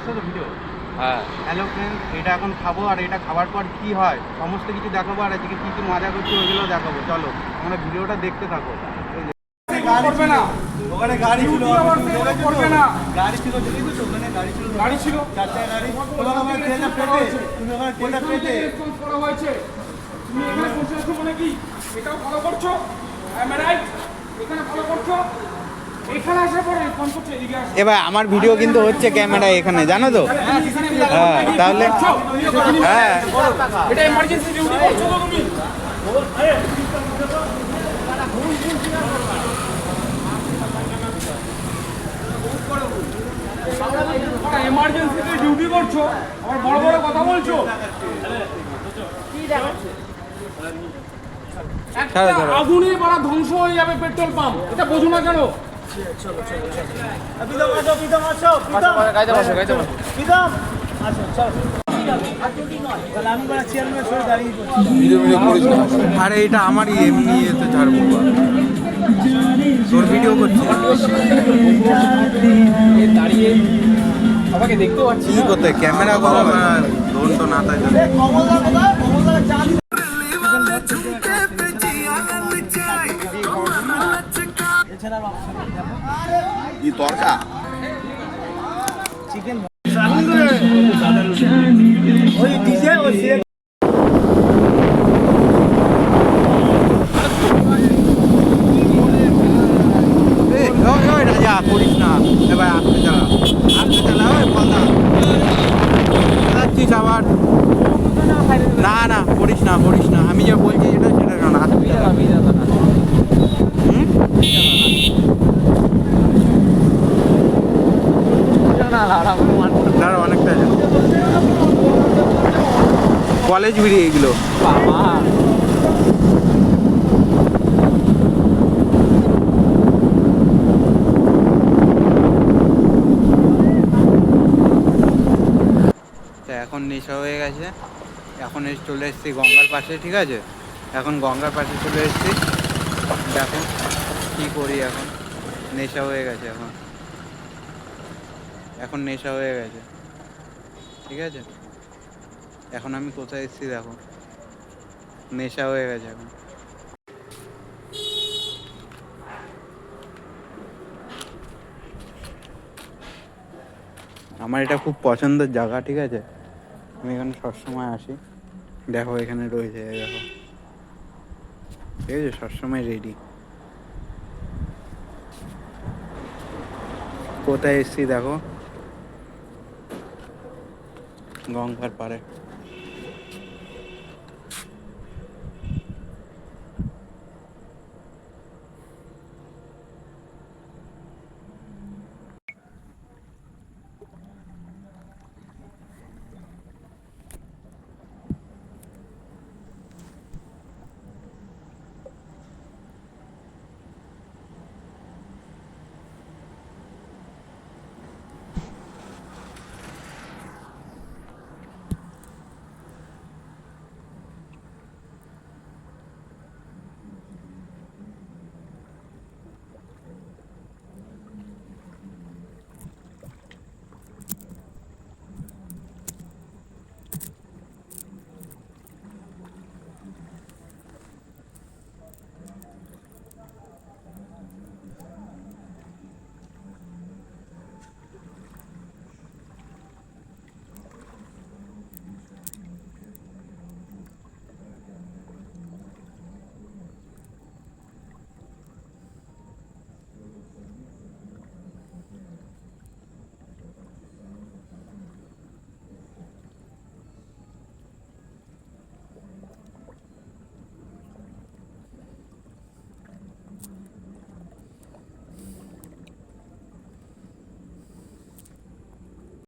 আসছে তো ভিডিও। হ্যাঁ হ্যালো ফ্রেন্ড, এটা এখন খাবো আর এটা খাবার পর কি হয় সমস্ত কিছু দেখাবো আর আজকে কী কী মজা করছি ওইগুলো দেখাবো। চলো তোমরা ভিডিওটা দেখতে থাকো। করবে না, ওখানে গাড়ি ছিল, করবে না, গাড়ি ছিল, দেখেছো তো ওখানে গাড়ি ছিল, চারটা গাড়ি। তোমার আমার ট্রেনটা পেটে, তুমি আমার ট্রেনটা পেটে। রেসপন্স করা হয়েছে। তুমি এখানে বসে আছো মানে কি এটাও ফলো করছো? I right? এখানে ফলো করছো, এখানে আসার পরে রেসপন্স করছো, এদিকে আসো। এবার আমার ভিডিও কিন্তু হচ্ছে ক্যামেরা এখানে, জানো তো? হ্যাঁ তাহলে হ্যাঁ এটা এমার্জেন্সি ডিউটি করছো তো তুমি? এমার্জেন্সিতে ডিউটি করছো, আবার বড় বড় কথা বলছো। একটা আগুনে বড় ধ্বংস হয়ে যাবে পেট্রোল পাম্প, এটা বোঝো না কেন? আরে এটা আমারই এমনি এতে ছাড়বো, তোর ভিডিও করছি দাঁড়িয়ে সবাইকে দেখতে পাচ্ছি কি করতে ক্যামেরা করো লোন তো না তাই কি তরকা চিকেন ওই ডিজে ওই রাজা করিস না, এবার আসতে চালা ওই পাতা যাচ্ছিস আবার। না না করিস না, আমি যা বলছি যেটা সেটা না আসতে দাঁড়া অনেকটা কলেজ বেরিয়ে এগুলো এখন নেশা হয়ে গেছে। এখন চলে এসেছি গঙ্গার পাশে, ঠিক আছে? এখন গঙ্গার পাশে চলে এসেছি, দেখো কী করি। এখন নেশা হয়ে গেছে, এখন নেশা হয়ে গেছে, ঠিক আছে? এখন আমি কোথায় এসেছি দেখো, নেশা হয়ে গেছে এখন। আমার এটা খুব পছন্দের জায়গা, ঠিক আছে? আমি এখানে সবসময় আসি। দেখো এখানে রয়েছে, দেখো ঠিক আছে, সবসময় রেডি। কোথায় এসছি দেখো, গঙ্গার পাড়ে।